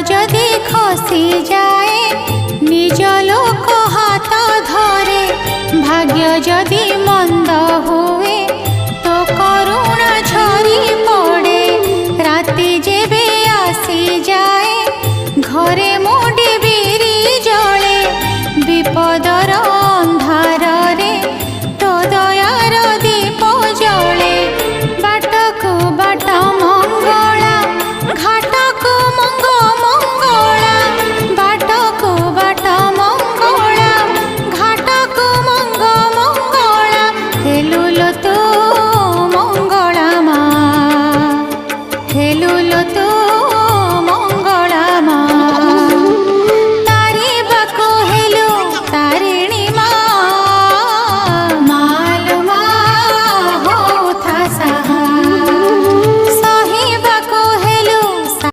যদি খসি যায় নিজ লোক হাত ধরে, ভাগ্য যদি মন্দ হুয়ে তো করুণা ঝরি পড়ে। রাতি যেবে আসি যায় ঘরে